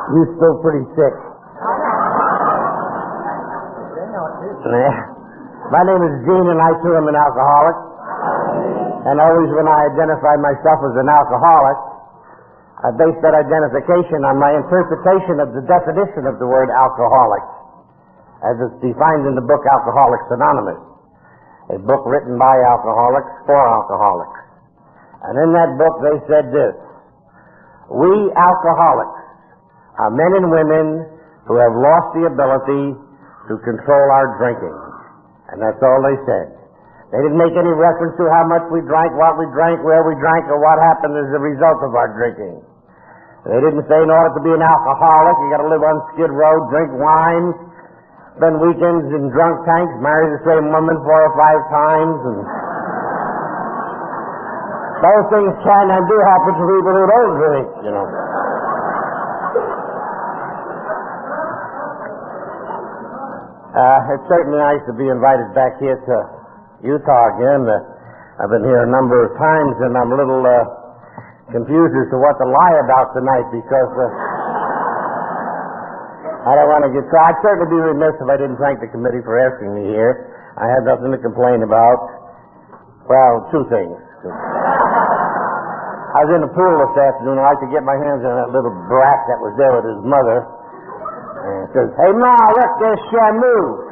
You still pretty sick. My name is Gene, and I too am an alcoholic. And always when I identify myself as an alcoholic, I base that identification on my interpretation of the definition of the word alcoholic, as it's defined in the book Alcoholics Anonymous, a book written by alcoholics for alcoholics. And in that book they said this: we alcoholics are men and women who have lost the ability to control our drinking. And that's all they said. They didn't make any reference to how much we drank, what we drank, where we drank, or what happened as a result of our drinking. They didn't say in order to be an alcoholic, you got to live on Skid Row, drink wine, spend weekends in drunk tanks, marry the same woman 4 or 5 times, and those things can and do happen to people who don't drink, you know. It's certainly nice to be invited back here to Utah again. I've been here a number of times, and I'm a little confused as to what to lie about tonight, because I don't want to get caught. I'd certainly be remiss if I didn't thank the committee for asking me here. I had nothing to complain about. Well, 2 things. I was in the pool this afternoon. I could get my hands on that little brat that was there with his mother. And it says, "Hey, Ma, look, there's Shamu."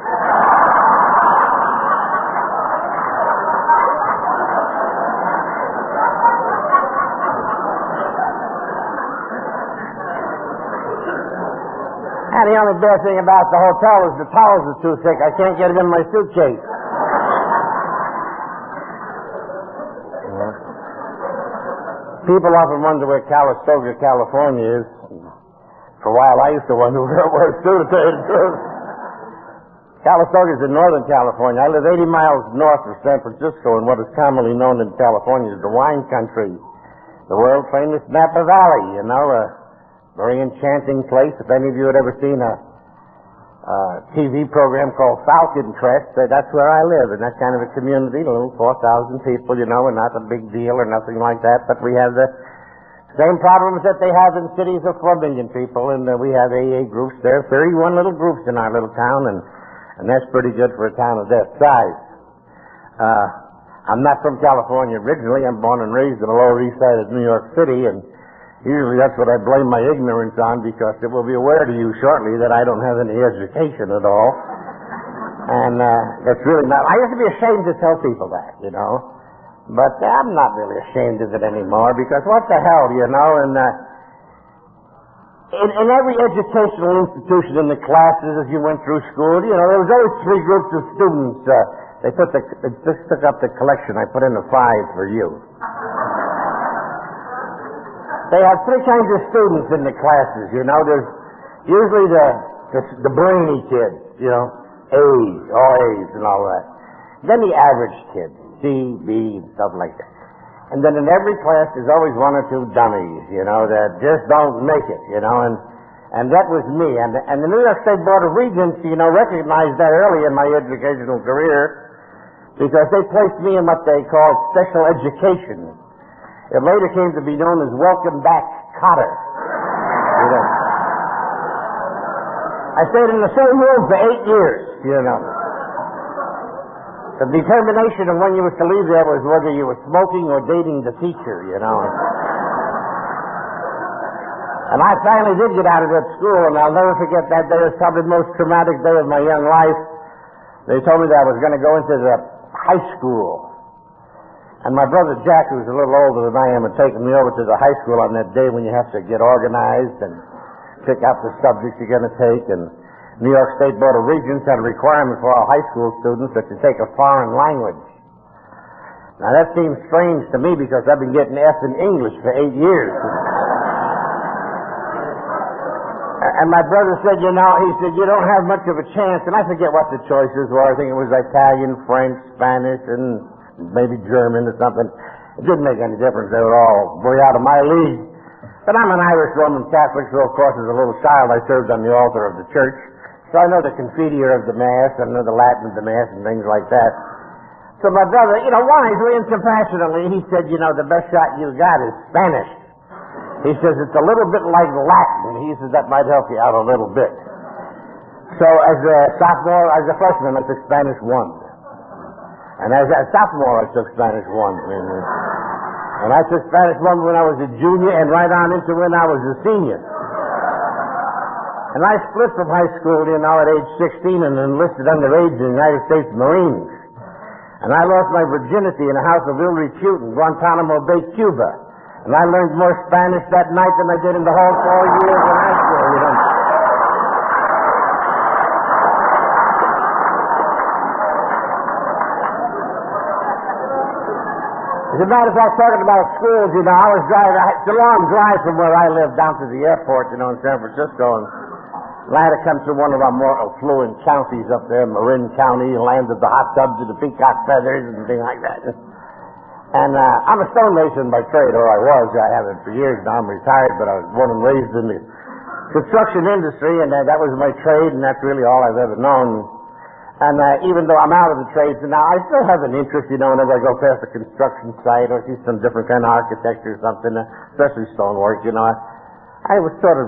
And the only bad thing about the hotel is the towels are too thick. I can't get them in my suitcase. People often wonder where Calistoga, California is. For a while I used to wonder where it was, too, to tell you the truth. Calistoga is in Northern California. I live 80 miles north of San Francisco in what is commonly known in California as the wine country. The world-famous Napa Valley, you know, a very enchanting place. If any of you had ever seen a TV program called Falcon Crest, that's where I live, in that kind of a community, a little 4,000 people, you know, and not a big deal or nothing like that, but we have the same problems that they have in cities of 4 million people, and we have AA groups there, 31 little groups in our little town, and that's pretty good for a town of that size. I'm not from California originally. I'm born and raised in the Lower East Side of New York City, and usually that's what I blame my ignorance on, because it will be aware to you shortly that I don't have any education at all. And that's really not... I used to be ashamed to tell people that, you know. But I'm not really ashamed of it anymore, because what the hell, you know, and in every educational institution, in the classes as you went through school, you know, there was always 3 groups of students. They just took up the collection. I put in a 5 for you. They have 3 kinds of students in the classes, you know. There's usually the brainy kids, you know, A's, all A's and all that. Then the average kids, C, B, and stuff like that. And then in every class there's always 1 or 2 dummies, you know, that just don't make it, you know, and that was me. And the New York State Board of Regents, you know, recognized that early in my educational career, because they placed me in what they called special education. It later came to be known as Welcome Back Cotter. You know. I stayed in the same room for 8 years, you know. The determination of when you were to leave there was whether you were smoking or dating the teacher, you know. And I finally did get out of that school, and I'll never forget that day. It was probably the most traumatic day of my young life. They told me that I was going to go into the high school. And my brother Jack, who was a little older than I am, had taken me over to the high school on that day when you have to get organized and pick out the subjects you're going to take. And New York State Board of Regents had a requirement for all high school students that you take a foreign language. Now that seems strange to me, because I've been getting F in English for 8 years. And my brother said, you know, he said, you don't have much of a chance. And I forget what the choices were. I think it was Italian, French, Spanish, and maybe German or something. It didn't make any difference. They were all way out of my league. But I'm an Irish Roman Catholic, so of course as a little child I served on the altar of the church. So I know the Confiteor of the Mass, I know the Latin of the Mass and things like that. So my brother, you know, wisely and compassionately, he said, you know, the best shot you got is Spanish. He says, it's a little bit like Latin. He says, that might help you out a little bit. So as a freshman, I took Spanish 1. And as a sophomore, I took Spanish 1. And I took Spanish 1 when I was a junior and right on into when I was a senior. And I split from high school, at age 16 and enlisted underage in the United States Marines. And I lost my virginity in a house of ill repute in Guantanamo Bay, Cuba. And I learned more Spanish that night than I did in the whole 4 years in high school, As a matter of fact, talking about schools, I was driving, it's a long drive from where I live down to the airport, in San Francisco, and I had to come through one of our more affluent counties up there, Marin County, and land of the hot tubs and the peacock feathers and things like that. And I'm a stonemason by trade, or I was. I haven't for years now. I'm retired, but I was born and raised in the construction industry, and that was my trade, and that's really all I've ever known. And even though I'm out of the trades now, I still have an interest, whenever I go past a construction site or see some different kind of architecture or something, especially stonework, I would sort of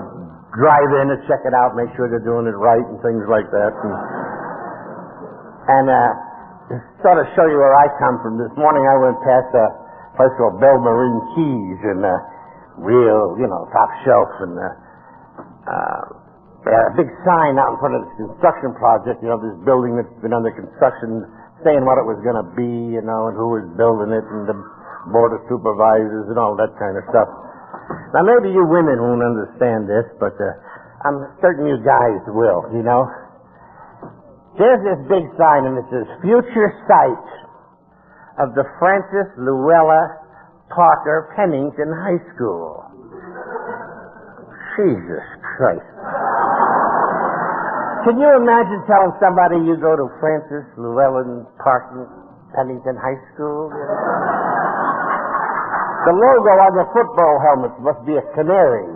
drive in and check it out, make sure they're doing it right and things like that. And sort of show you where I come from. This morning I went past a place called Belle Marine Keys, and real, top shelf, and they had a big sign out in front of this construction project, this building that's been under construction, saying what it was going to be, and who was building it, and the board of supervisors, and all that kind of stuff. Now, maybe you women won't understand this, but I'm certain you guys will, There's this big sign, and it says, Future Site of the Francis Luella Parker Pennington High School. Jesus Christ. Can you imagine telling somebody you go to Francis Llewellyn Parker Pennington High School? The logo on the football helmets must be a canary.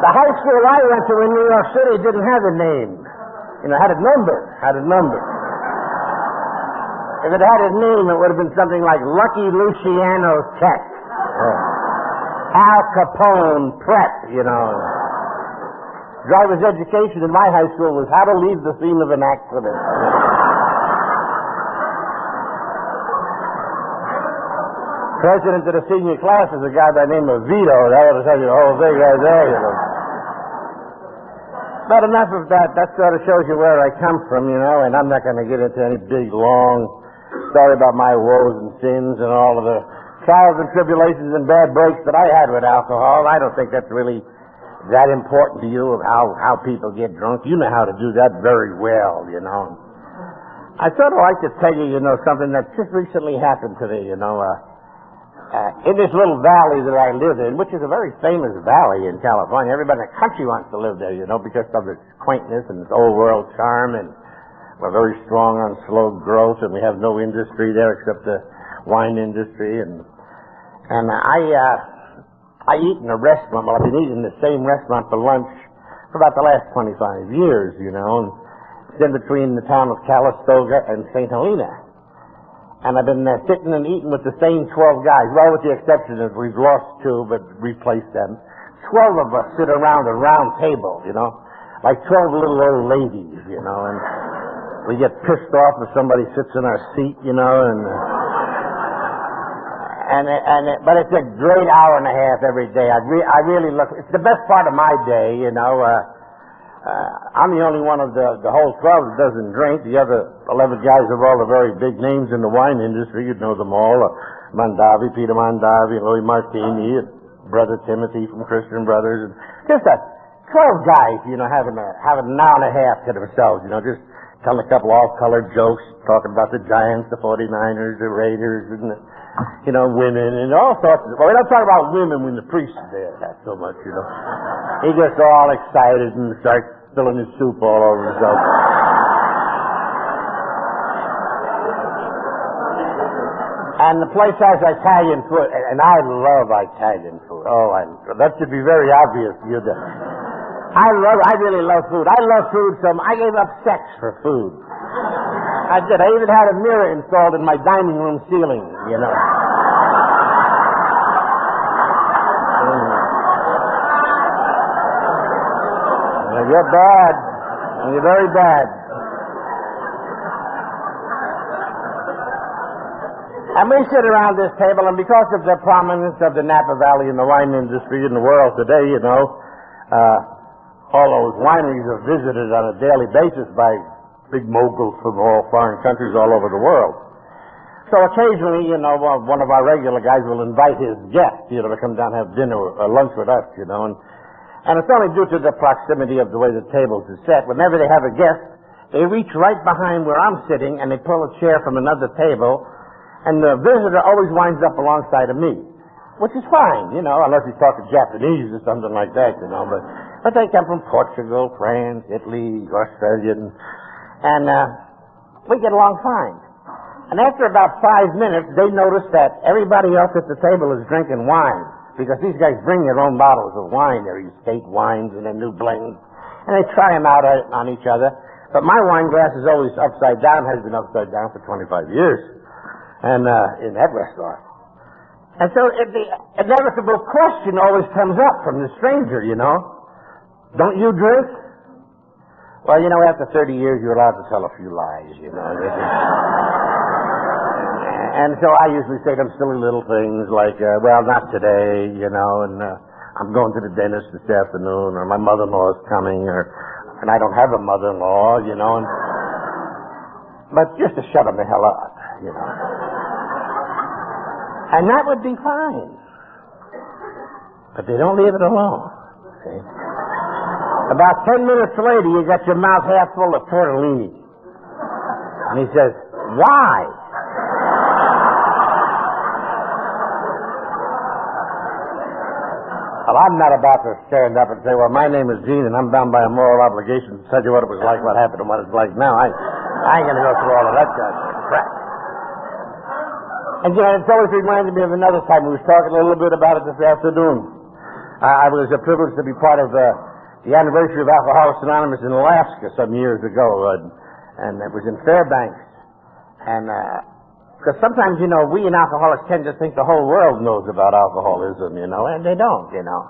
The high school I went to in New York City didn't have a name. Had a number. If it had a name, it would have been something like Lucky Luciano Tech. Al Capone Prep, Driver's education in my high school was how to leave the scene of an accident. President of the senior class is a guy by the name of Vito. That ought to tell you the whole thing right there, But enough of that. That sort of shows you where I come from, and I'm not going to get into any big, long story about my woes and sins and all of the trials and tribulations and bad breaks that I had with alcohol. I don't think that's really that important to you, of how people get drunk. You know how to do that very well, I sort of like to tell you, something that just recently happened to me, in this little valley that I live in, which is a very famous valley in California. Everybody in the country wants to live there, because of its quaintness and its old world charm, and we're very strong on slow growth, and we have no industry there except the wine industry. And I eat in a restaurant. Well, I've been eating in the same restaurant for lunch for about the last 25 years, and it's in between the town of Calistoga and St. Helena. And I've been sitting and eating with the same 12 guys. Well, with the exception of we've lost 2, but replaced them. 12 of us sit around a round table, like 12 little old ladies, and we get pissed off if somebody sits in our seat, but it's a great hour and a half every day. I really look. It's the best part of my day, I'm the only one of the whole 12 that doesn't drink. The other 11 guys have all the very big names in the wine industry. You'd know them all. Mondavi, Peter Mondavi, Louis Martini, Brother Timothy from Christian Brothers. And just 12 guys, having an hour and a half to themselves, just telling a couple off-colored jokes, talking about the Giants, the 49ers, the Raiders, and women, and all sorts of... Well, we don't talk about women when the priest is there, not so much, He gets all excited and starts spilling his soup all over himself. And the place has Italian food, and I love Italian food. Oh, that should be very obvious to you. I really love food. I love food I gave up sex for food. I did. I even had a mirror installed in my dining room ceiling, you know. You're bad. You're very bad. And we sit around this table, and because of the prominence of the Napa Valley and the wine industry in the world today, you know, all those wineries are visited on a daily basis by big moguls from all foreign countries all over the world. So occasionally, you know, one of our regular guys will invite his guests, you know, to come down and have dinner or lunch with us, you know, and it's only due to the proximity of the way the tables are set. Whenever they have a guest, they reach right behind where I'm sitting, and they pull a chair from another table, and the visitor always winds up alongside of me, which is fine, you know, unless he's talking Japanese or something like that, you know. But they come from Portugal, France, Italy, Australia, and we get along fine. And after about 5 minutes, they notice that everybody else at the table is drinking wine, because these guys bring their own bottles of wine, their estate wines and their new blends, and they try them out on each other. But my wine glass is always upside down, has been upside down for 25 years, and in that restaurant. And so the inevitable question always comes up from the stranger, you know. Don't you drink? Well, you know, after 30 years, you're allowed to tell a few lies, you know. And so I usually say them silly little things like, well, not today, you know, and I'm going to the dentist this afternoon, or my mother-in-law is coming, and I don't have a mother-in-law, you know. But just to shut them the hell up, you know. And that would be fine. But they don't leave it alone. See? About 10 minutes later, you got your mouth half full of tortellini. And he says, why? Well, I'm not about to stand up and say, well, my name is Gene, and I'm bound by a moral obligation to tell you what it was like, what happened, and what it's like now. I ain't going to go through all of that kind of crap. And, you know, it's always reminded me of another time. We was talking a little bit about it this afternoon. I was privileged to be part of the anniversary of Alcoholics Anonymous in Alaska some years ago, and it was in Fairbanks. And because sometimes, you know, we in alcoholics tend to think the whole world knows about alcoholism, you know, and they don't, you know.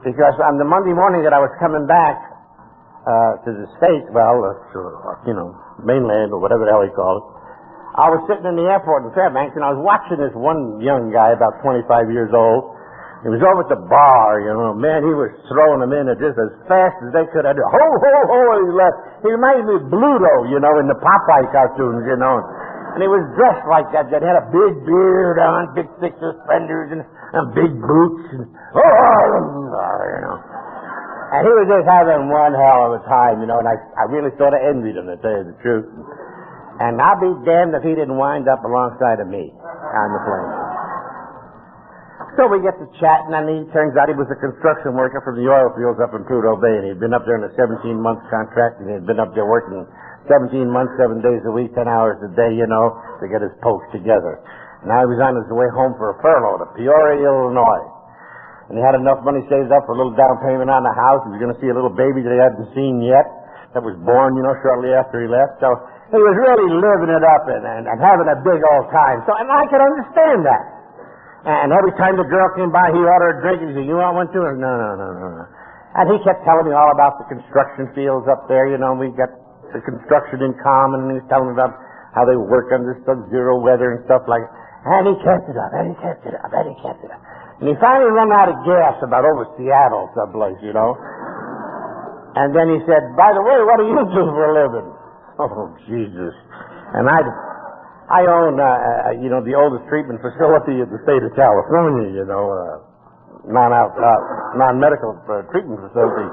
Because on the Monday morning that I was coming back to the States, you know, mainland or whatever the hell you call it, I was sitting in the airport in Fairbanks, and I was watching this one young guy, about 25 years old. He was over at the bar, you know. Man, he was throwing them in just as fast as they could. Ho, ho, ho, he left. He reminded me of Bluto, you know, in the Popeye cartoons, you know. And he was dressed like that. He had a big beard on, big thick suspenders, and big boots. And, you know. And he was just having one hell of a time, you know. And I really sort of envied him, to tell you the truth. And I'll be damned if he didn't wind up alongside of me on the plane. So we get to chatting, and it turns out he was a construction worker from the oil fields up in Prudhoe Bay, and he'd been up there on a 17-month contract, and he'd been up there working 17 months, 7 days a week, 10 hours a day, you know, to get his post together. Now he was on his way home for a furlough to Peoria, Illinois. And he had enough money saved up for a little down payment on the house. He was going to see a little baby that he hadn't seen yet, that was born, you know, shortly after he left. So he was really living it up and having a big old time. So, and I could understand that. And every time the girl came by, he ordered a drink, and he said, you want one too? And no. And he kept telling me all about the construction fields up there, you know, we got the construction in common, and he was telling me about how they work under sub-zero weather and stuff like that. And he kept it up, and he kept it up. And he finally ran out of gas about over Seattle someplace, you know. And then he said, by the way, what do you do for a living? Oh, Jesus. And I own, you know, the oldest treatment facility in the state of California, you know, non-medical treatment facility.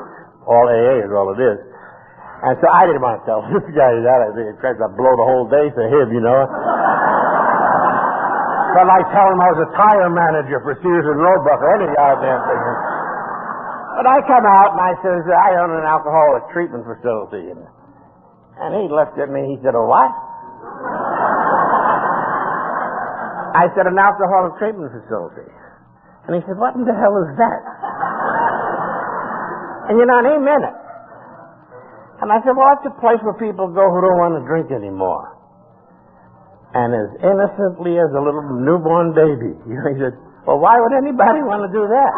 All AA is all it is. And so I didn't want to tell this guy that. I think it tries to blow the whole day for him, you know. But like telling him I was a tire manager for Sears and Roebuck or any goddamn thing. But I come out and I says, I own an alcoholic treatment facility. And he looked at me, he said, a what? I said, an alcoholic treatment facility. And he said, what in the hell is that? And they meant it. And I said, well, that's a place where people go who don't want to drink anymore. And as innocently as a little newborn baby, he said, well, why would anybody want to do that?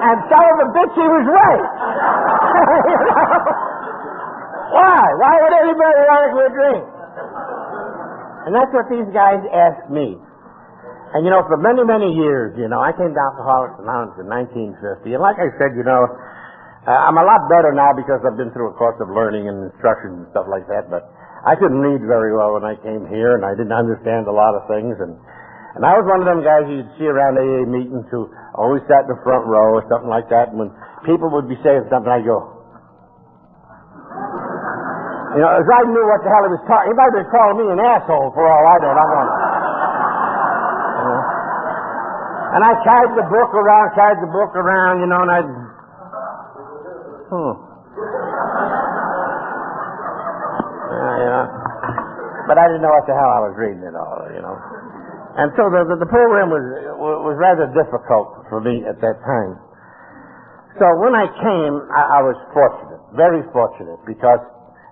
And son of a bitch, he was right. Why? Why would anybody want to go drink? And that's what these guys asked me. And, for many, many years, I came to Alcoholics Anonymous in 1950. And like I said, I'm a lot better now because I've been through a course of learning and instruction and stuff like that. But I couldn't read very well when I came here, and I didn't understand a lot of things. And I was one of them guys you'd see around AA meetings who always sat in the front row or something like that. And when people would be saying something, I'd go, as I knew what the hell he was talking. He might have been calling me an asshole for all I know. I'm going, and I carried the book around, and I'd, but I didn't know what the hell I was reading at all, And so the program was rather difficult for me at that time. So when I came, I was fortunate, very fortunate, because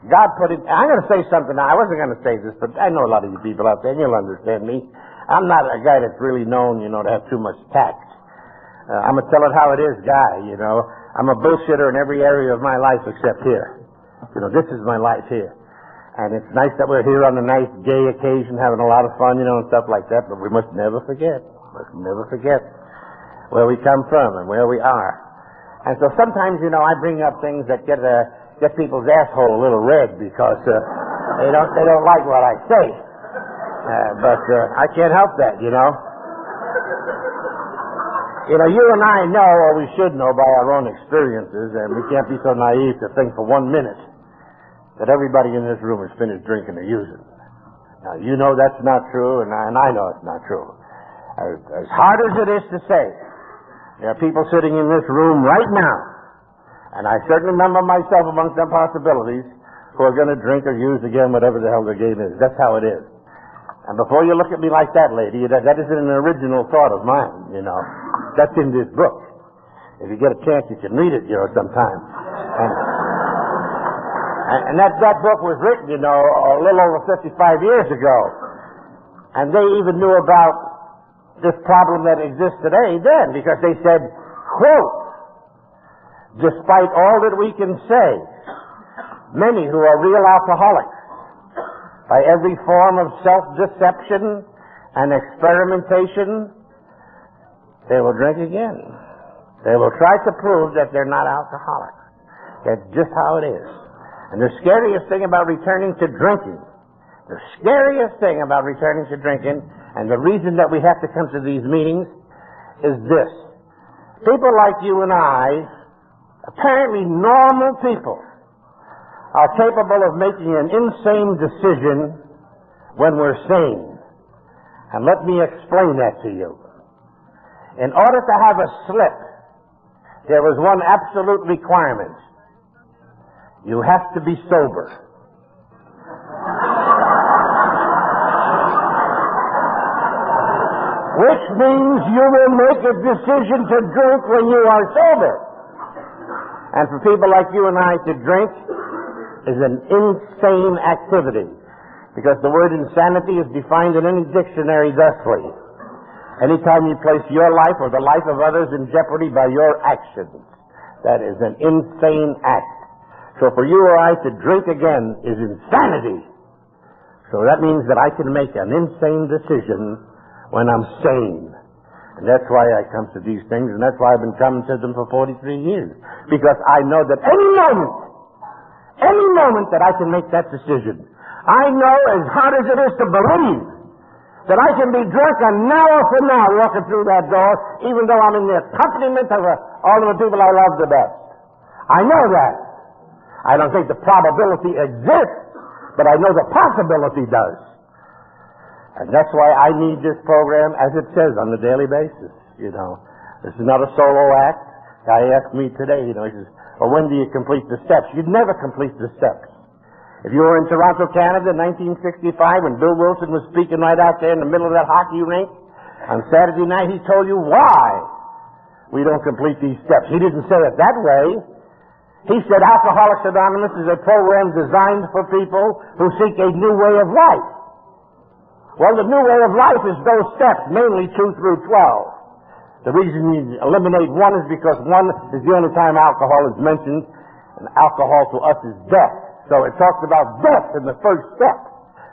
God put it. I'm going to say something now. I wasn't going to say this, but I know a lot of you people out there, and you'll understand me. I'm not a guy that's really known, to have too much tact. I'm a tell it how it is guy, I'm a bullshitter in every area of my life except here. This is my life here. And it's nice that we're here on a nice gay occasion having a lot of fun, and stuff like that, but we must never forget where we come from and where we are. And so sometimes, I bring up things that get people's asshole a little red because they don't like what I say. But I can't help that, You and I know, or we should know by our own experiences, and we can't be so naive to think for 1 minute that everybody in this room is finished drinking or using. Now, that's not true, and I know it's not true. As hard as it is to say, there are people sitting in this room right now, and I certainly number myself amongst them possibilities, who are going to drink or use again, whatever the hell the game is. That's how it is. And before you look at me like that, lady, that isn't an original thought of mine, That's in this book. If you get a chance, you can read it, sometime. And that book was written, a little over 55 years ago. And they even knew about this problem that exists today then, because they said, quote, despite all that we can say, many who are real alcoholics, by every form of self-deception and experimentation, they will drink again. They will try to prove that they're not alcoholics. That's just how it is. And the scariest thing about returning to drinking, and the reason that we have to come to these meetings is this. People like you and I, apparently normal people, are capable of making an insane decision when we're sane. And let me explain that to you. In order to have a slip, there was one absolute requirement. You have to be sober. Which means you will make a decision to drink when you are sober. And for people like you and I to drink is an insane activity, because the word insanity is defined in any dictionary thusly: anytime you place your life or the life of others in jeopardy by your actions, that is an insane act. So for you or I to drink again is insanity. So that means that I can make an insane decision when I'm sane. And that's why I come to these things, and that's why I've been coming to them for 43 years. Because I know that any moment that I can make that decision, I know, as hard as it is to believe, that I can be drunk an hour from now walking through that door, even though I'm in the accompaniment of all of the people I love the best. I know that. I don't think the probability exists, but I know the possibility does. And that's why I need this program, as it says, on a daily basis. This is not a solo act. Guy asked me today, he says, well, when do you complete the steps? You'd never complete the steps. If you were in Toronto, Canada, in 1965, when Bill Wilson was speaking right out there in the middle of that hockey rink, On Saturday night, he told you why we don't complete these steps. He didn't say it that way. He said Alcoholics Anonymous is a program designed for people who seek a new way of life. Well, the new way of life is those steps, mainly 2 through 12. The reason you eliminate one is because one is the only time alcohol is mentioned, and alcohol to us is death. So it talks about death in the first step.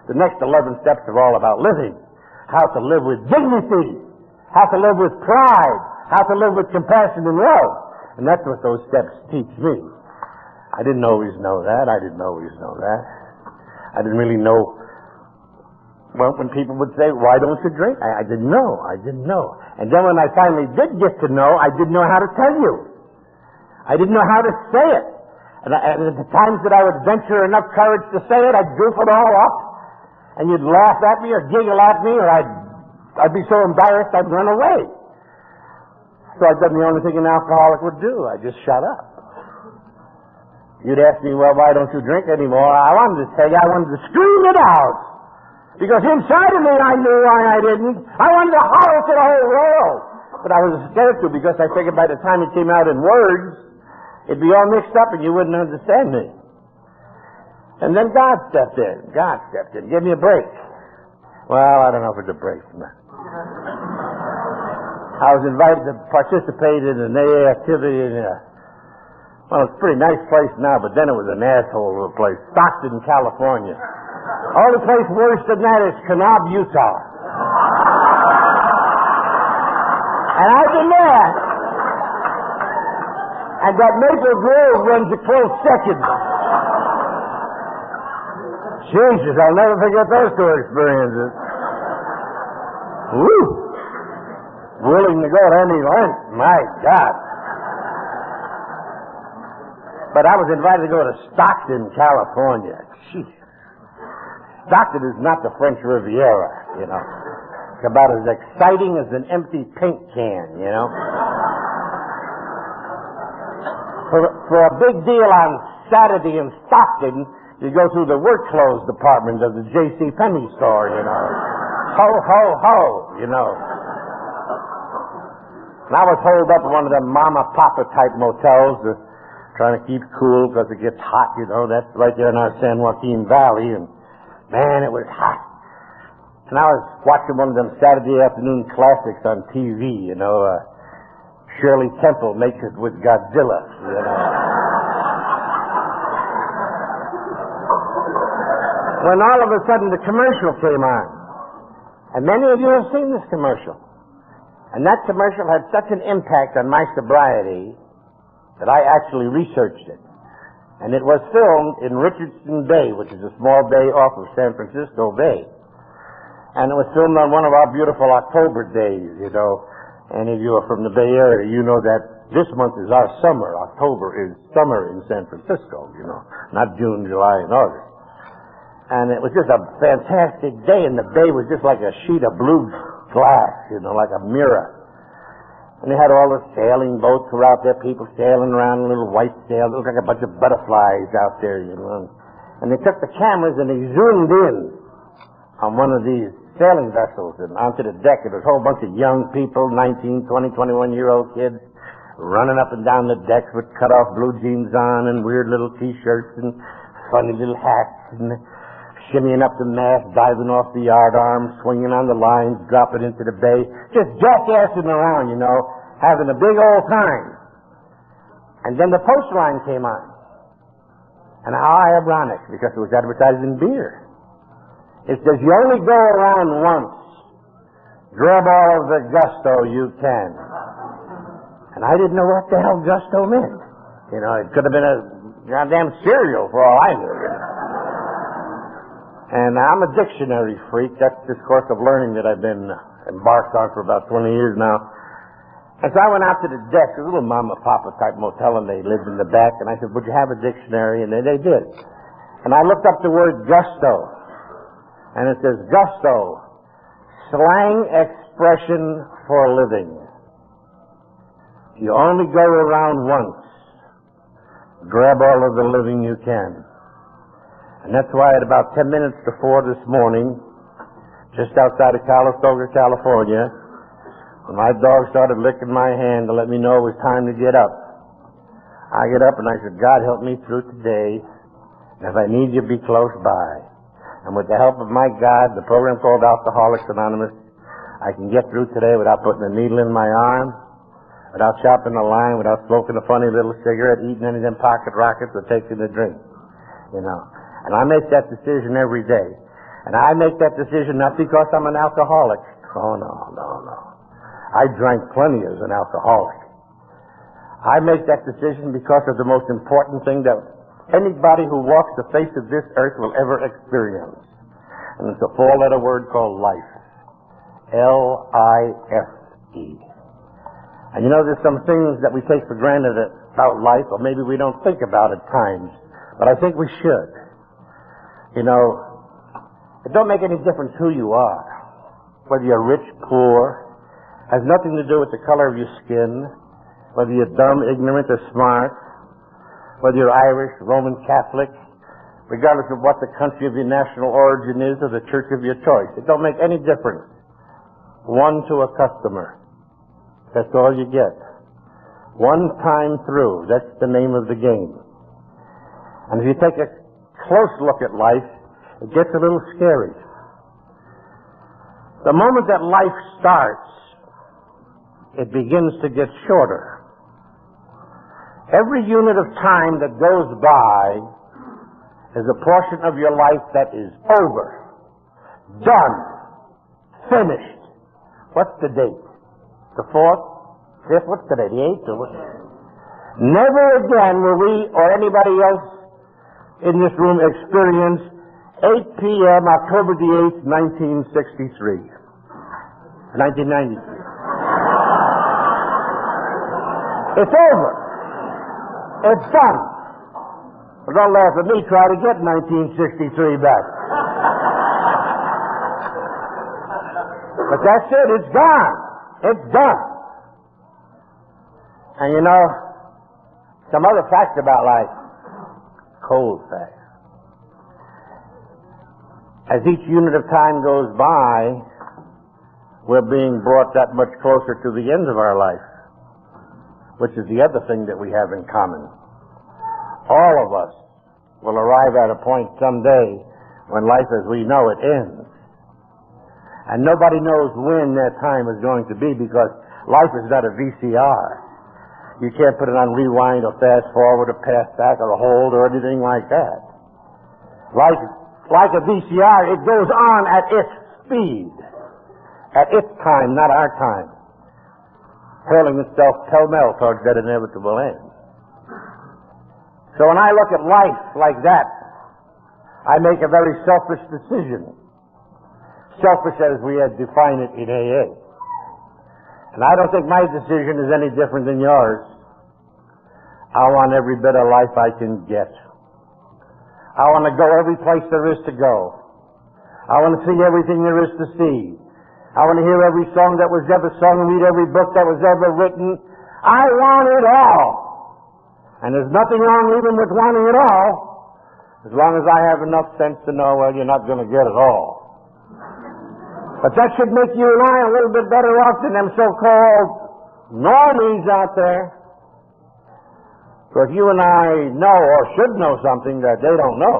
The next 11 steps are all about living. How to live with dignity, how to live with pride, how to live with compassion and love. And that's what those steps teach me. I didn't always know that. I didn't really know. Well, when people would say, why don't you drink? I didn't know. And then when I finally did get to know, I didn't know how to tell you. I didn't know how to say it. And at the times that I would venture enough courage to say it, I'd goof it all up. And you'd laugh at me or giggle at me, or I'd be so embarrassed I'd run away. So I'd done the only thing an alcoholic would do. I just shut up. You'd ask me, well, why don't you drink anymore? I wanted to tell you, I wanted to scream it out. Because inside of me, I knew why I didn't. I wanted to holler to the whole world. But I was scared to, because I figured by the time it came out in words, it'd be all mixed up and you wouldn't understand me. And then God stepped in. Give me a break. Well, I don't know if it's a break. I was invited to participate in an AA activity in well, it's a pretty nice place now, but then it was an asshole of a place. Stockton, California. Only place worse than that is Kanab, Utah. And I've been there. And that Maple Grove runs a close second. Jesus, I'll never forget those two experiences. Woo! Willing to go to any length. My God. But I was invited to go to Stockton, California. Jeez. Stockton is not the French Riviera, you know. It's about as exciting as an empty paint can, you know. For a big deal on Saturday in Stockton, you go through the work clothes department of the J.C. Penney store, you know. Ho, ho, ho, you know. And I was holed up in one of them mama-papa type motels, trying to keep cool because it gets hot, you know. That's right there in our San Joaquin Valley, and man, it was hot. And I was watching one of them Saturday afternoon classics on TV, you know. Shirley Temple makes it with Godzilla, you know. When all of a sudden the commercial came on. And many of you have seen this commercial. And that commercial had such an impact on my sobriety that I actually researched it. And it was filmed in Richardson Bay, which is a small bay off of San Francisco Bay. And it was filmed on one of our beautiful October days, you know. Any of you are from the Bay Area, you know that this month is our summer. October is summer in San Francisco, you know. Not June, July, and August. And it was just a fantastic day, and the bay was just like a sheet of blue glass, you know, like a mirror. And they had all the sailing boats were out there, people sailing around in little white sails. It looked like a bunch of butterflies out there, you know. And they took the cameras and they zoomed in on one of these sailing vessels and onto the deck. There was a whole bunch of young people, 19, 20, 21-year-old kids, running up and down the decks with cut-off blue jeans on and weird little T-shirts and funny little hats and shimmying up the mast, diving off the yardarm, swinging on the lines, dropping into the bay, just jackassing around, you know, having a big old time. And then the post line came on. And how ironic, because it was advertising beer. It says, you only go around once. Grab all of the gusto you can. And I didn't know what the hell gusto meant. You know, it could have been a goddamn cereal for all I knew. And I'm a dictionary freak. That's this course of learning that I've been embarked on for about 20 years now. And so I went out to the deck, a little mama-papa type motel, and they lived in the back. And I said, would you have a dictionary? And they did. And I looked up the word gusto. And it says, gusto, slang expression for living. You only go around once. Grab all of the living you can. And that's why at about 10 minutes to 4 this morning, just outside of Calistoga, California, When my dog started licking my hand to let me know it was time to get up, I get up and I said, God, help me through today. And if I need you, be close by. And with the help of my God, the program called Alcoholics Anonymous, I can get through today without putting a needle in my arm, without chopping a line, without smoking a funny little cigarette, eating any of them pocket rockets, or taking a drink. You know. And I make that decision every day. And I make that decision not because I'm an alcoholic. Oh, no. I drank plenty as an alcoholic. I make that decision because of the most important thing that anybody who walks the face of this earth will ever experience. And it's a four-letter word called life. L-I-F-E. And you know, there's some things that we take for granted about life, or maybe we don't think about at times, but I think we should. You know, it don't make any difference who you are. Whether you're rich, poor, has nothing to do with the color of your skin, whether you're dumb, ignorant, or smart, whether you're Irish, Roman Catholic, regardless of what the country of your national origin is or the church of your choice. It don't make any difference. One to a customer. That's all you get. One time through. That's the name of the game. And if you take a close look at life, it gets a little scary. The moment that life starts, it begins to get shorter. Every unit of time that goes by is a portion of your life that is over, done, finished. What's the date? The 4th? 5th? What's today? The 8th? Or what? Never again will we or anybody else in this room experience 8 p.m. October the 8th, 1963. 1993. It's over. It's done. Well, don't laugh at me. Try to get 1963 back. But that's it. It's gone. It's done. And you know, some other facts about life. Cold facts. As each unit of time goes by, we're being brought that much closer to the end of our life, which is the other thing that we have in common. All of us will arrive at a point someday when life as we know it ends. And nobody knows when that time is going to be, because life is not a VCR. You can't put it on rewind or fast forward or pass back or hold or anything like that. Life, like a VCR, it goes on at its speed, at its time, not our time, hurling itself pell-mell towards that inevitable end. So when I look at life like that, I make a very selfish decision. Selfish as we had defined it in AA. And I don't think my decision is any different than yours. I want every bit of life I can get. I want to go every place there is to go. I want to see everything there is to see. I want to hear every song that was ever sung and read every book that was ever written. I want it all. And there's nothing wrong even with wanting it all, as long as I have enough sense to know, well, you're not going to get it all. But that should make you and I a little bit better off than them so-called normies out there. Because you and I know, or should know, something that they don't know.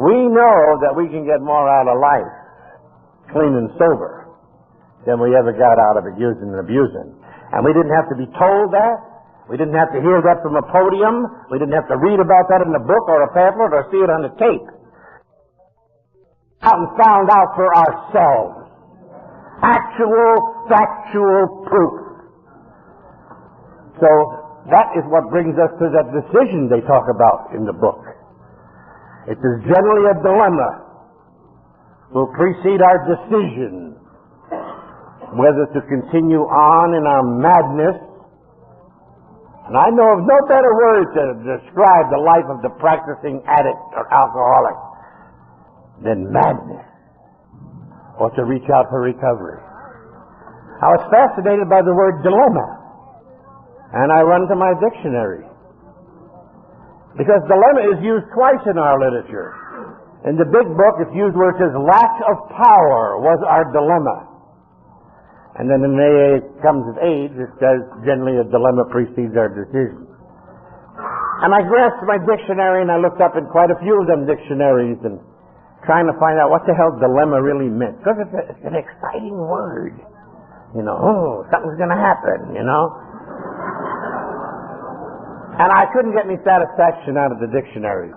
We know that we can get more out of life, clean and sober, than we ever got out of it using and abusing. And we didn't have to be told that. We didn't have to hear that from a podium. We didn't have to read about that in a book or a pamphlet or see it on the tape. Out and found out for ourselves. Actual, factual proof. So that is what brings us to that decision they talk about in the book. It is generally a dilemma. Will precede our decision whether to continue on in our madness. And I know of no better word to describe the life of the practicing addict or alcoholic than madness, or to reach out for recovery. I was fascinated by the word dilemma, and I run to my dictionary, because dilemma is used twice in our literature. In the big book, it's used where it says lack of power was our dilemma. And then in AA it comes with age, it says generally a dilemma precedes our decision. And I grasped my dictionary and I looked up in quite a few of them dictionaries and trying to find out what the hell dilemma really meant. Because it's an exciting word. You know, oh, something's going to happen, you know. And I couldn't get any satisfaction out of the dictionaries.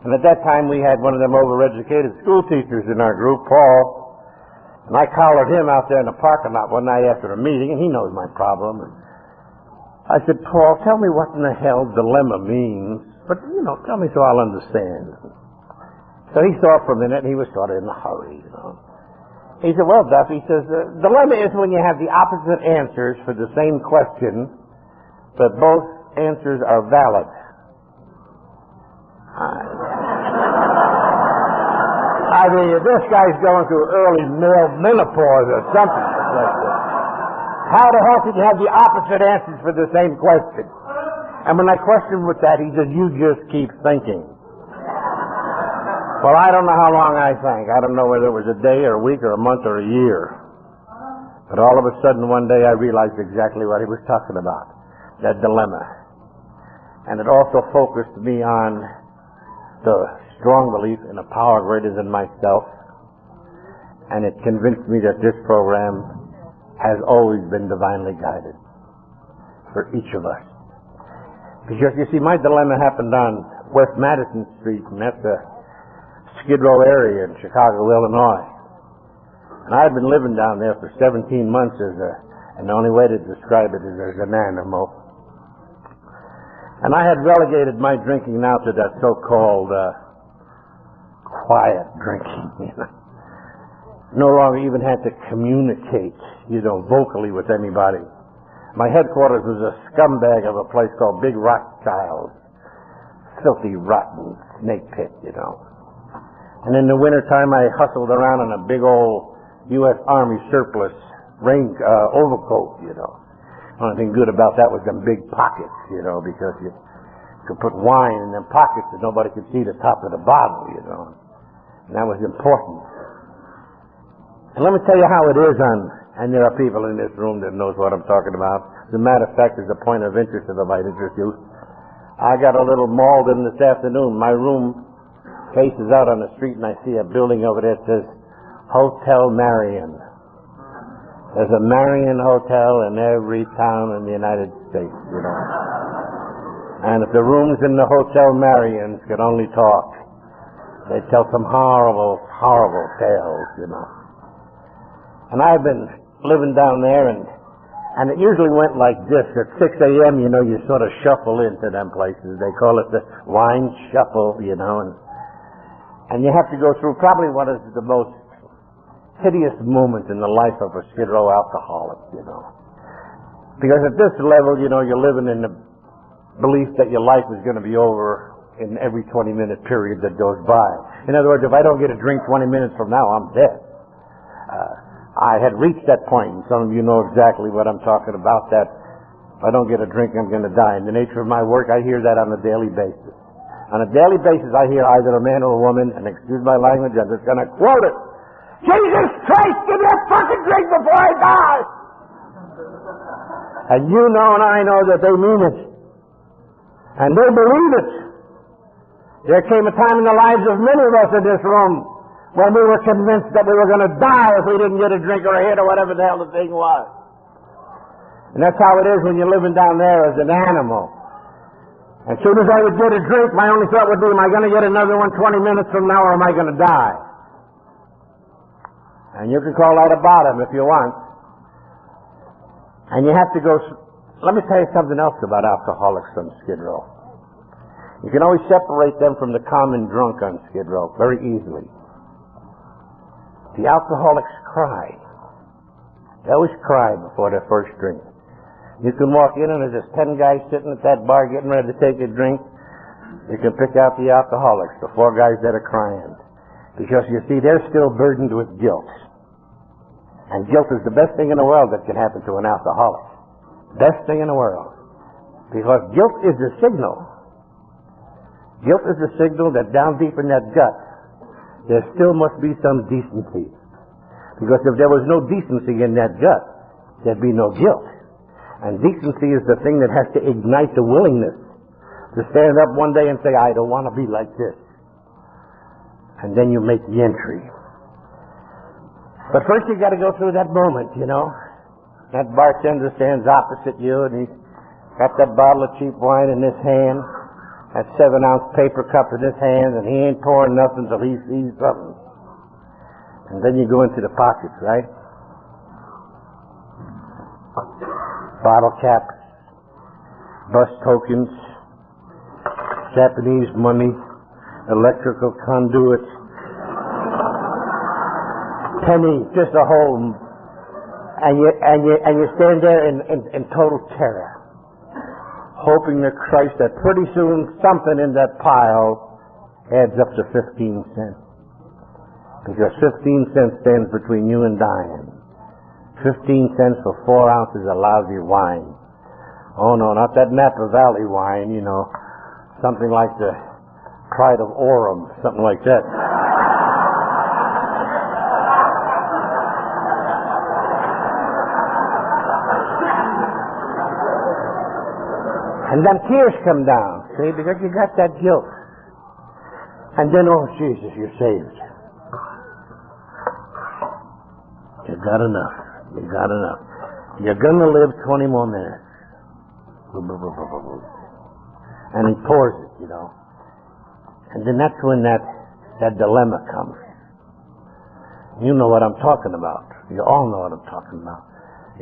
And at that time we had one of them overeducated school teachers in our group, Paul. And I collared him out there in the parking lot one night after a meeting, and he knows my problem. And I said, Paul, tell me what in the hell dilemma means. But, you know, tell me so I'll understand. So he thought for a minute, and he was sort of in a hurry, you know. He said, well, Duff, he says, dilemma is when you have the opposite answers for the same question, but both answers are valid. I mean, this guy's going through early male menopause or something like that. How the hell can you have the opposite answers for the same question? And when I questioned with that, he said, you just keep thinking. Well, I don't know how long I think. I don't know whether it was a day or a week or a month or a year. But all of a sudden one day I realized exactly what he was talking about. That dilemma. And it also focused me on the strong belief in a power greater than myself, and it convinced me that this program has always been divinely guided for each of us. Because you see, my dilemma happened on West Madison Street, and that's the Skid Row area in Chicago, Illinois. And I had been living down there for 17 months and the only way to describe it is as an animal. And I had relegated my drinking now to that so-called quiet drinking, you know. No longer even had to communicate, you know, vocally with anybody. My headquarters was a scumbag of a place called Big Rothschild. Filthy, rotten snake pit, you know. And in the wintertime I hustled around in a big old U.S. Army surplus rain overcoat, you know. The only thing good about that was them big pockets, you know, because you could put wine in them pockets and nobody could see the top of the bottle, you know. And that was important. And let me tell you how it is and there are people in this room that knows what I'm talking about. As a matter of fact, there's a point of interest that might interest you. I got a little mauled in this afternoon. My room faces out on the street and I see a building over there that says Hotel Marion. There's a Marion Hotel in every town in the United States, you know. And if the rooms in the Hotel Marion could only talk, they'd tell some horrible, horrible tales, you know. And I've been living down there, and it usually went like this. At 6 a.m., you know, you sort of shuffle into them places. They call it the wine shuffle, you know, and you have to go through probably what is the most hideous moment in the life of a Skid Row alcoholic, you know. Because at this level, you know, you're living in the belief that your life is going to be over in every 20-minute period that goes by. In other words, if I don't get a drink 20 minutes from now, I'm dead. I had reached that point, and some of you know exactly what I'm talking about, that if I don't get a drink, I'm going to die. In the nature of my work, I hear that on a daily basis. On a daily basis, I hear either a man or a woman, and excuse my language, I'm just going to quote it. Jesus Christ, give me a fucking drink before I die! And you know and I know that they mean it. And they believe it. There came a time in the lives of many of us in this room when we were convinced that we were going to die if we didn't get a drink or a hit or whatever the hell the thing was. And that's how it is when you're living down there as an animal. As soon as I would get a drink, my only thought would be, am I going to get another one 20 minutes from now or am I going to die? And you can call that a bottom if you want. And you have to go... Let me tell you something else about alcoholics on Skid Row. You can always separate them from the common drunk on Skid Row very easily. The alcoholics cry. They always cry before their first drink. You can walk in and there's just 10 guys sitting at that bar getting ready to take a drink. You can pick out the alcoholics, the 4 guys that are crying. Because you see, they're still burdened with guilt. And guilt is the best thing in the world that can happen to an alcoholic. Best thing in the world. Because guilt is the signal. Guilt is the signal that down deep in that gut, there still must be some decency. Because if there was no decency in that gut, there'd be no guilt. And decency is the thing that has to ignite the willingness to stand up one day and say, I don't want to be like this. And then you make the entry. But first you got to go through that moment, you know. That bartender stands opposite you and he's got that bottle of cheap wine in his hand, that 7-ounce paper cup in his hand, and he ain't pouring nothing till he sees something. And then you go into the pockets, right? Bottle caps, bus tokens, Japanese money, electrical conduits, pennies, just a whole, and you stand there in total terror, hoping to Christ that pretty soon something in that pile adds up to 15 cents. Because 15 cents stands between you and dying. 15 cents for 4 ounces of lousy wine. Oh no, not that Napa Valley wine, you know. Something like the Pride of Orem, something like that. And then tears come down, see, because you got that guilt. And then, oh Jesus, you're saved. You got enough. You got enough. You're gonna live 20 more minutes. And he pours it, you know. And then that's when that dilemma comes. You know what I'm talking about. You all know what I'm talking about.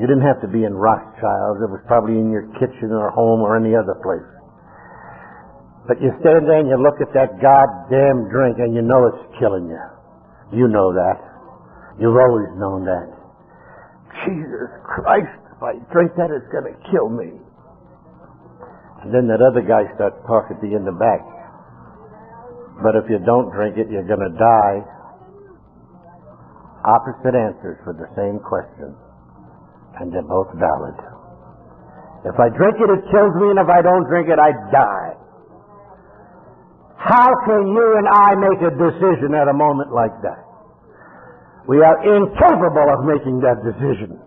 You didn't have to be in Rothschild's. It was probably in your kitchen or home or any other place. But you stand there and you look at that goddamn drink and you know it's killing you. You know that. You've always known that. Jesus Christ, if I drink that, it's going to kill me. And then that other guy starts talking to you in the back. But if you don't drink it, you're going to die. Opposite answers for the same question. And they're both valid. If I drink it, it kills me, and if I don't drink it, I die. How can you and I make a decision at a moment like that? We are incapable of making that decision.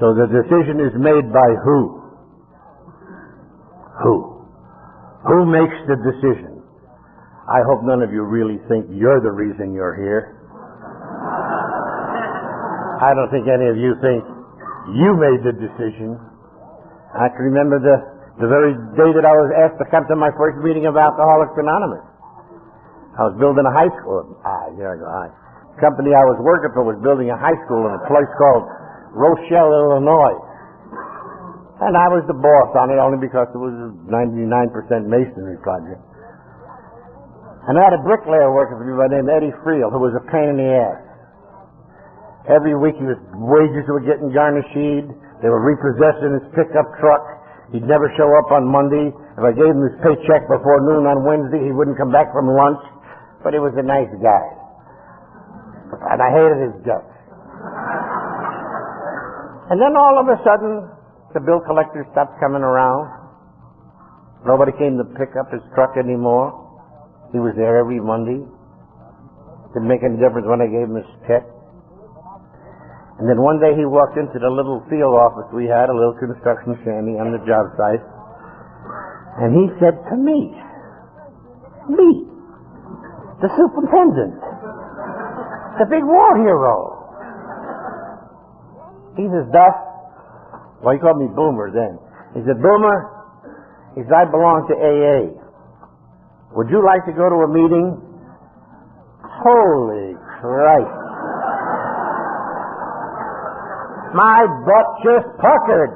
So the decision is made by who? Who? Who makes the decision? I hope none of you really think you're the reason you're here. I don't think any of you think you made the decision. I can remember the very day that I was asked to come to my first meeting of Alcoholics Anonymous. I was building a high school. The company I was working for was building a high school in a place called Rochelle, Illinois. And I was the boss on it only because it was a 99% masonry project. And I had a bricklayer working for me by the name of Eddie Friel, who was a pain in the ass. Every week his wages were getting garnished. They were repossessed in his pickup truck. He'd never show up on Monday. If I gave him his paycheck before noon on Wednesday, he wouldn't come back from lunch. But he was a nice guy. And I hated his guts. And then all of a sudden, the bill collector stopped coming around. Nobody came to pick up his truck anymore. He was there every Monday. Didn't make any difference when I gave him his check. And then one day he walked into the little field office we had, a little construction shanty on the job site, and he said to me, the superintendent, the big war hero. He says, Duff, well, he called me Boomer then. He said, Boomer, he said, I belong to AA. Would you like to go to a meeting? Holy Christ. My butt just puckered.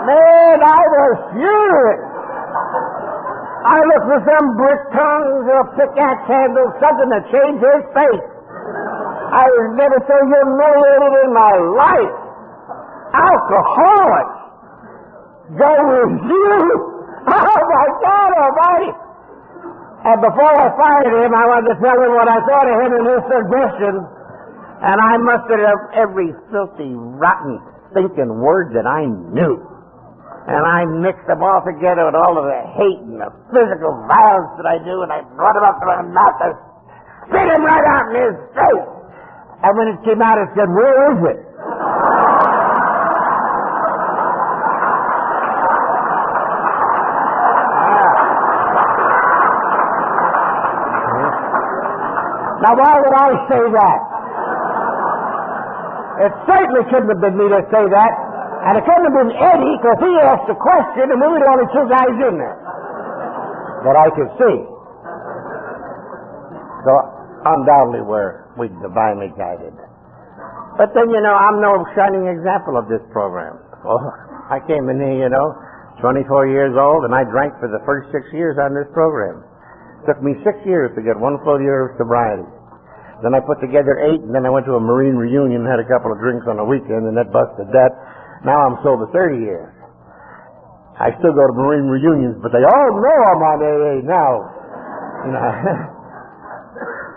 Man, I was furious. I looked for some brick tongues or pickaxe handles, something to change his face. I was never so humiliated in my life. Alcoholic. Go with you. Oh my God Almighty. And before I fired him, I wanted to tell him what I thought of him and his suggestion. And I mustered up every filthy, rotten, stinking word that I knew. And I mixed them all together with all of the hate and the physical violence that I do, and I brought them up to my mouth spit him right out in his face. And when it came out, it said, where is it? Now, why would I say that? It certainly couldn't have been me to say that, and it couldn't have been Eddie, because he asked the question, and we were the only two guys in there that I could see. So, undoubtedly, we're divinely guided. But then, I'm no shining example of this program. Well, I came in here, 24 years old, and I drank for the first 6 years on this program. It took me 6 years to get one full year of sobriety. Then I put together 8, and then I went to a Marine reunion and had a couple of drinks on the weekend, and that busted that. Now I'm sober 30 years. I still go to Marine reunions, but they all know I'm on AA now.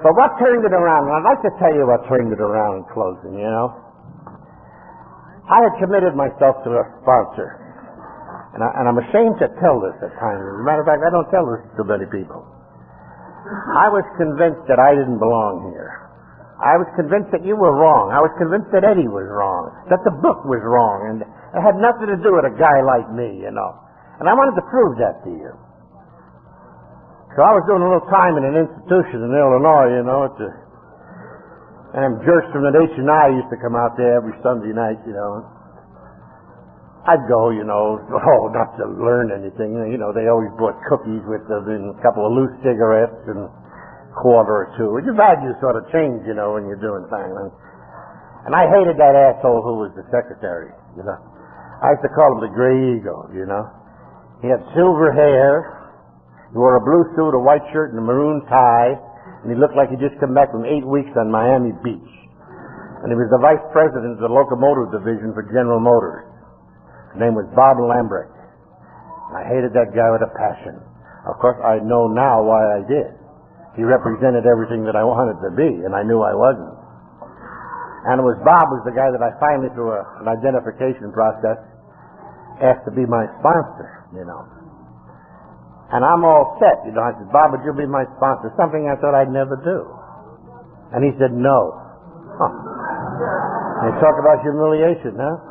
But what turned it around? And I'd like to tell you what turned it around in closing, I had committed myself to a sponsor. And I'm ashamed to tell this at times. As a matter of fact, I don't tell this to many people. I was convinced that I didn't belong here. I was convinced that you were wrong. I was convinced that Eddie was wrong, that the book was wrong, and it had nothing to do with a guy like me, And I wanted to prove that to you. So I was doing a little time in an institution in Illinois, and jerks from the H&I used to come out there every Sunday night, I'd go, not to learn anything. They always brought cookies with them and a couple of loose cigarettes and a quarter or two. Your values sort of change, when you're doing things. And I hated that asshole who was the secretary, I used to call him the Gray Eagle, He had silver hair. He wore a blue suit, a white shirt, and a maroon tie. And he looked like he'd just come back from 8 weeks on Miami Beach. And he was the vice president of the locomotive division for General Motors. His name was Bob Lambrick. And I hated that guy with a passion. Of course, I know now why I did. He represented everything that I wanted to be, and I knew I wasn't. And it was Bob was the guy that I finally, through an identification process, asked to be my sponsor, And I'm all set, I said, Bob, would you be my sponsor? Something I thought I'd never do. And he said, no. They talk about humiliation, huh?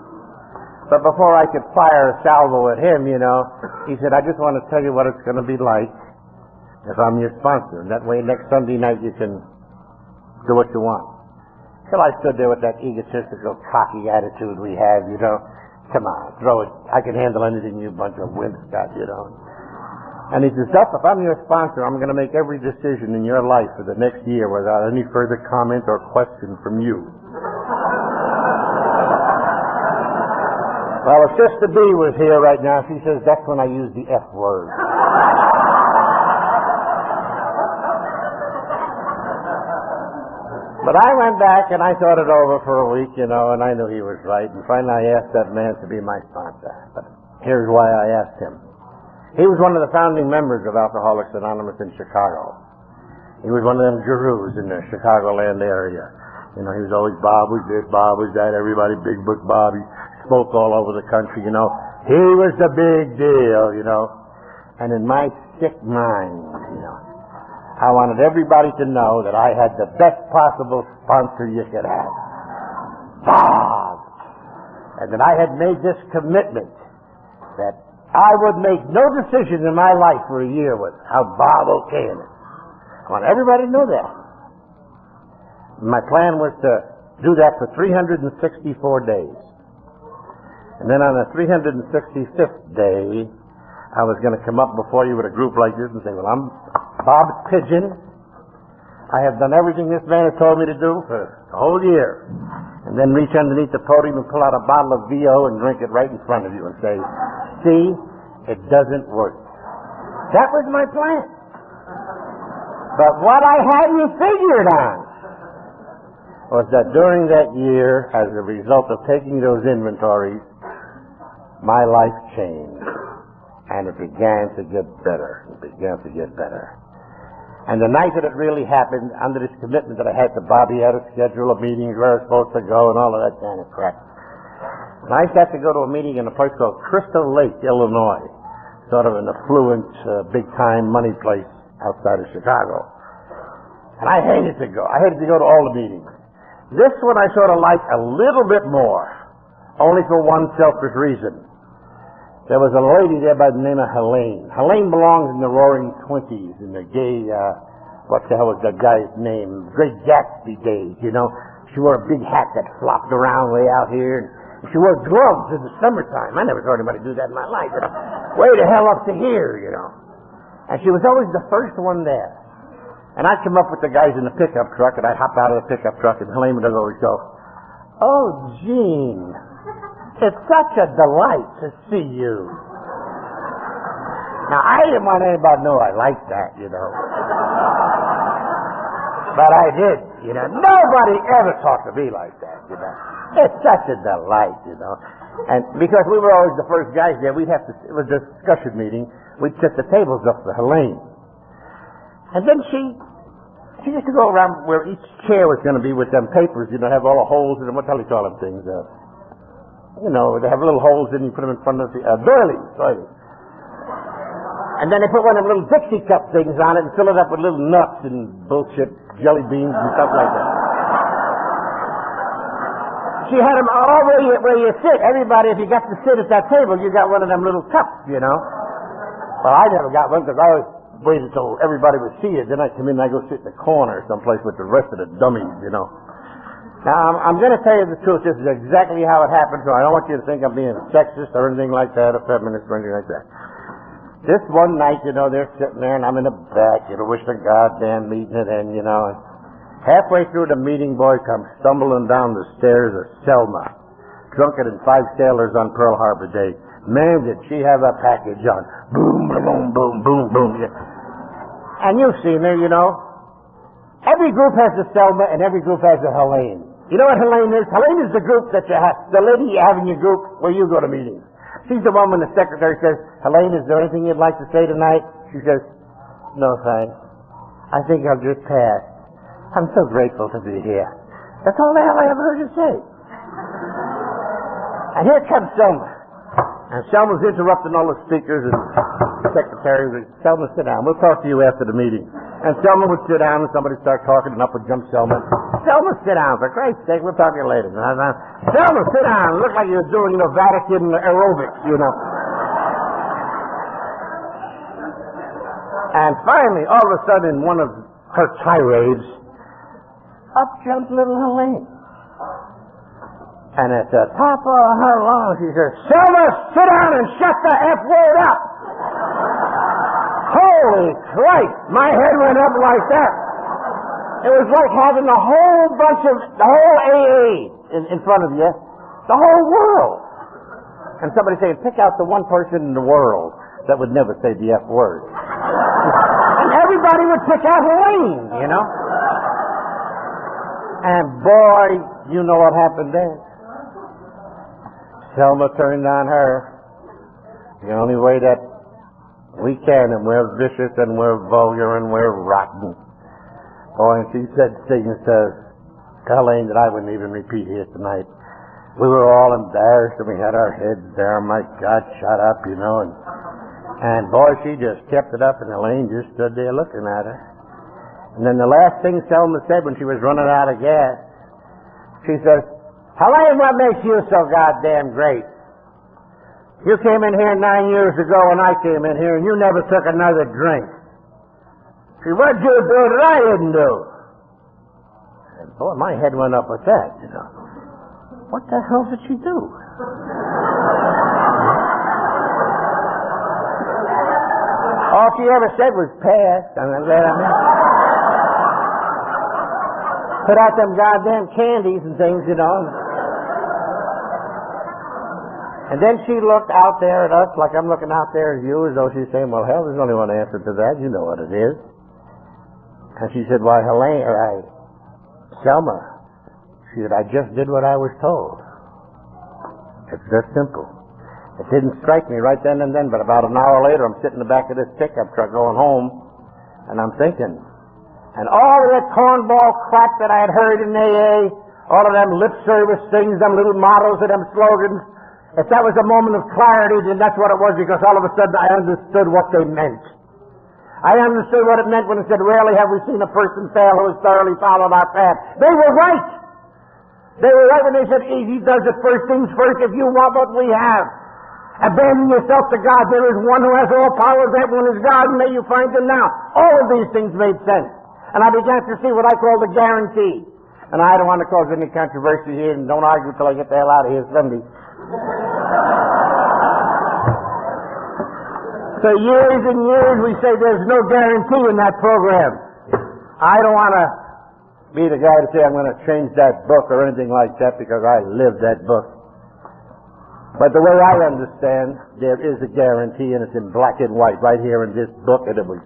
But before I could fire a salvo at him, he said, I just want to tell you what it's going to be like if I'm your sponsor. And that way next Sunday night you can do what you want. So I stood there with that egotistical, cocky attitude we have, Come on, throw it. I can handle anything you bunch of wimps got, And he says, Duff, if I'm your sponsor, I'm going to make every decision in your life for the next year without any further comment or question from you. Well, if Sister B was here right now, she says that's when I use the F word. But I went back and I thought it over for a week, and I knew he was right. And finally I asked that man to be my sponsor. But here's why I asked him. He was one of the founding members of Alcoholics Anonymous in Chicago. He was one of them gurus in the Chicagoland area. He was always, Bob was this, Bob was that, everybody, Big Book Bob. He spoke all over the country, He was the big deal, And in my sick mind, I wanted everybody to know that I had the best possible sponsor you could have. Bob! And that I had made this commitment that I would make no decision in my life for a year without Bob okaying it. I want everybody to know that. My plan was to do that for 364 days. And then on the 365th day, I was going to come up before you with a group like this and say, well, I'm Bob's pigeon. I have done everything this man has told me to do for the whole year. And then reach underneath the podium and pull out a bottle of VO and drink it right in front of you and say, see, it doesn't work. That was my plan. But what I hadn't figured on was that during that year, as a result of taking those inventories, my life changed. And it began to get better. And the night that it really happened, under this commitment that I had to Bobby, had a schedule of meetings where I was supposed to go and all of that kind of crap. And I had to go to a meeting in a place called Crystal Lake, Illinois, sort of an affluent, big-time money place outside of Chicago. And I hated to go. I hated to go to all the meetings. This one I sort of liked a little bit more, only for one selfish reason. There was a lady there by the name of Helene. Helene belongs in the Roaring Twenties, in the gay, what the hell was that guy's name? Great Gatsby days, you know. She wore a big hat that flopped around way out here. And she wore gloves in the summertime. I never saw anybody do that in my life. Way the hell up to here, you know. And she was always the first one there. And I'd come up with the guys in the pickup truck, and I'd hop out of the pickup truck, and Helene would always go, "Oh, Gene, it's such a delight to see you." Now, I didn't want anybody to know I liked that, you know. But I did, you know. Nobody ever talked to me like that, you know. It's such a delight, you know. And because we were always the first guys there, we'd have to, it was a discussion meeting, we'd set the tables up for Helene. And then she used to go around where each chair was going to be with them papers, you know, have all the holes in them. What the hell do you call them things? You know, they have little holes in, you put them in front of the doilies. And then they put one of them little Dixie cup things on it and fill it up with little nuts and bullshit, jelly beans and stuff like that. She had them all where you sit. Everybody, if you got to sit at that table, you got one of them little cups, you know. Well, I never got one because I always waited till everybody would see it. Then I come in and I go sit in the corner someplace with the rest of the dummies, you know. Now, I'm going to tell you the truth. This is exactly how it happened, so I don't want you to think I'm being sexist or anything like that, or feminist or anything like that. This one night, you know, they're sitting there, and I'm in the back, you know, wish the goddamn meeting had ended, you know. And halfway through the meeting, boy comes stumbling down the stairs of Selma, drunker than 5 sailors on Pearl Harbor Day. Man, did she have a package on. Boom, boom, boom, boom, boom. And you've seen her, you know. Every group has a Selma and every group has a Helene. You know what Helene is? Helene is the group that you have, the lady you have in your group where you go to meetings. She's the one when the secretary says, "Helene, is there anything you'd like to say tonight?" She says, "No, thanks. I think I'll just pass. I'm so grateful to be here." That's all the hell I ever heard her say. And here comes Selma. And Selma's interrupting all the speakers and the secretary would, "Selma, sit down. We'll talk to you after the meeting." And Selma would sit down and somebody would start talking and up would jump Selma. "Selma, sit down. For Christ's sake, we'll talk to you later." "Selma, sit down. It looked like you were doing the Vatican aerobics, you know." And finally, all of a sudden, in one of her tirades, up jumped little Helene. And at the top of her lungs, she says, "Selma, sit down and shut the F word up." Holy Christ, my head went up like that. It was like having the whole AA in front of you, the whole world. And somebody saying, pick out the one person in the world that would never say the F word. And everybody would pick out Helene, you know. And boy, you know what happened then. Selma turned on her the only way that we can, and we're vicious and we're vulgar and we're rotten. Boy, and she said things to Helene that I wouldn't even repeat here tonight. We were all embarrassed and we had our heads down. My God, shut up, you know. And boy, she just kept it up, and Helene just stood there looking at her. And then the last thing Selma said when she was running out of gas, she says, "Helene, what makes you so goddamn great? You came in here 9 years ago when I came in here, and you never took another drink. See, what'd you do that I didn't do?" And boy, my head went up with that, you know. What the hell did she do? All she ever said was pass, and put out them goddamn candies and things, you know. And then she looked out there at us like I'm looking out there at you, as though she's saying, "Well, hell, there's only one answer to that. You know what it is." And she said, "Why, Helene, Selma," she said, "I just did what I was told. It's just simple." It didn't strike me right then and then, but about an hour later, I'm sitting in the back of this pickup truck going home, and I'm thinking, and all of that cornball crap that I had heard in AA, all of them lip service things, them little mottos and them slogans, if that was a moment of clarity, then that's what it was, because all of a sudden I understood what they meant. I understood what it meant when it said, rarely have we seen a person fail who has thoroughly followed our path. They were right. They were right when they said, easy does it first things first if you want what we have. Abandon yourself to God. There is one who has all power. That one is God, and may you find him now. All of these things made sense. And I began to see what I call the guarantee. And I don't want to cause any controversy here, and don't argue till I get the hell out of here Sunday. For years and years we say there's no guarantee in that program. I don't want to be the guy to say I'm going to change that book or anything like that because I lived that book. But the way I understand, there is a guarantee, and it's in black and white right here in this book, and it was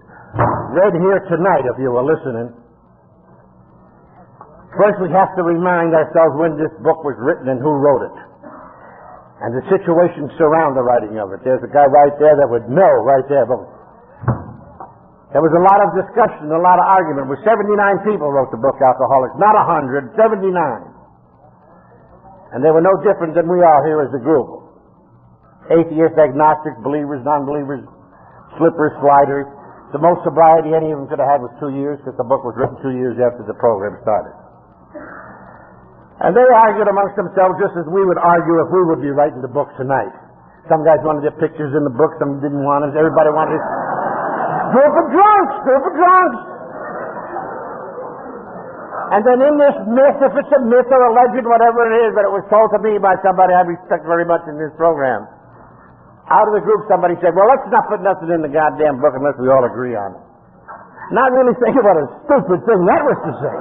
read here tonight if you were listening. First we have to remind ourselves when this book was written and who wrote it. And the situations surround the writing of it. There's a guy right there that would know right there. But there was a lot of discussion, a lot of argument. It was 79 people wrote the book, Alcoholics. Not 100, 79. And they were no different than we are here as a group. Atheists, agnostics, believers, non-believers, slippers, sliders. The most sobriety any of them could have had was 2 years, because the book was written 2 years after the program started. And they argued amongst themselves just as we would argue if we would be writing the book tonight. Some guys wanted their pictures in the book, some didn't want it. Everybody wanted it. Group of drunks. And then in this myth, if it's a myth or a legend, whatever it is, but it was told to me by somebody I respect very much in this program, out of the group somebody said, well, let's not put nothing in the goddamn book unless we all agree on it. Not really thinking what a stupid thing that was to say.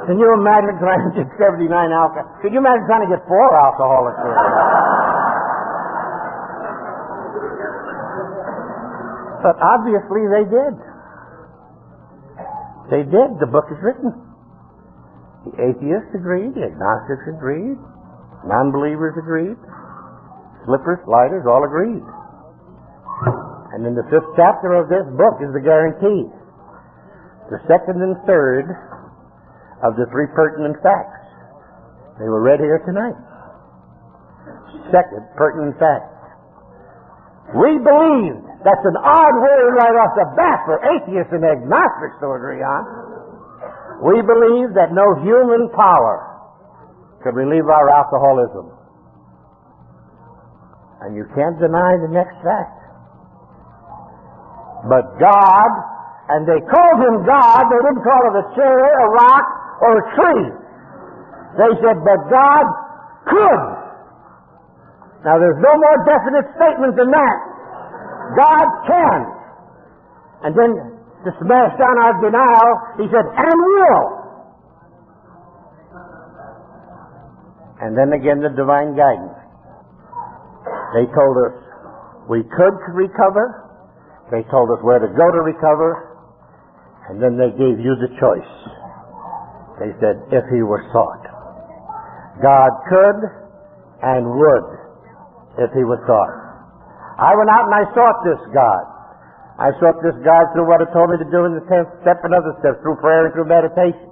Can you imagine trying to get 79 alcohol? Could you imagine trying to get 4 alcoholics here? But obviously they did. They did. The book is written. The atheists agreed. The agnostics agreed. Non-believers agreed. Slippers, sliders, all agreed. And in the 5th chapter of this book is the guarantee. The 2nd and 3rd of the 3 pertinent facts. They were read here tonight. 2nd pertinent fact. We believe. That's an odd word right off the bat for atheists and agnostics to agree on. We believe that no human power could relieve our alcoholism. And you can't deny the next fact. But God, and they called him God, they didn't call it a chair, a rock, or a tree. They said, but God could. Now there's no more definite statement than that. God can. And then to smash down our denial, he said, and will. And then again the divine guidance. They told us we could recover. They told us where to go to recover. And then they gave you the choice. They said, if he were sought. God could and would if he was sought. I went out and I sought this God. I sought this God through what he told me to do in the 10th step and other steps, through prayer and through meditation.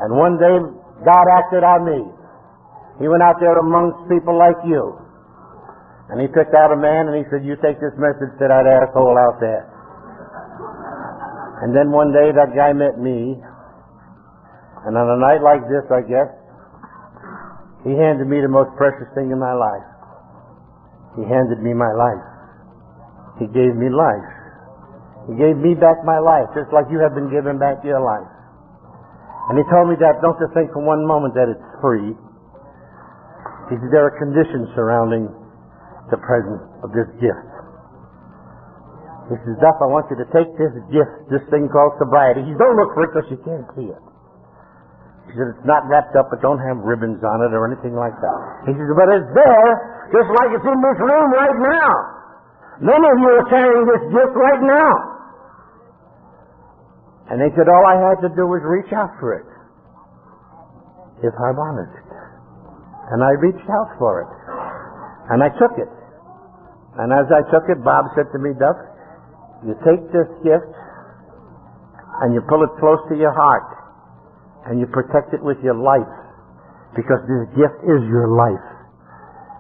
And one day, God acted on me. He went out there amongst people like you. And he picked out a man and he said, you take this message to that asshole out there. And then one day that guy met me. And on a night like this, I guess, he handed me the most precious thing in my life. He handed me my life. He gave me life. He gave me back my life, just like you have been given back your life. And he told me that, don't you think for one moment that it's free. He said, there are conditions surrounding the presence of this gift. He says, Duff, I want you to take this gift, this thing called sobriety. He says, don't look for it because you can't see it. He said, it's not wrapped up, it don't have ribbons on it or anything like that. He says, but it's there, just like it's in this room right now. Many of you are carrying this gift right now. And they said, all I had to do was reach out for it, if I wanted it. And I reached out for it. And I took it. And as I took it, Bob said to me, Duff, you take this gift and you pull it close to your heart. And you protect it with your life, because this gift is your life.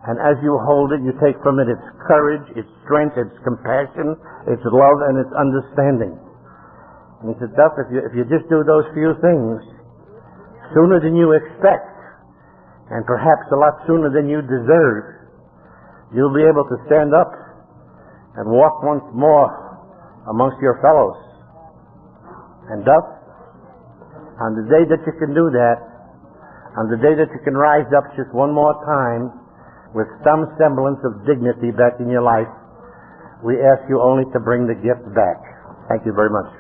And as you hold it, you take from it its courage, its strength, its compassion, its love, and its understanding. And he said, Duff, if you just do those few things, sooner than you expect, and perhaps a lot sooner than you deserve, you'll be able to stand up and walk once more amongst your fellows. And Duff, on the day that you can do that, on the day that you can rise up just one more time with some semblance of dignity back in your life, we ask you only to bring the gift back. Thank you very much.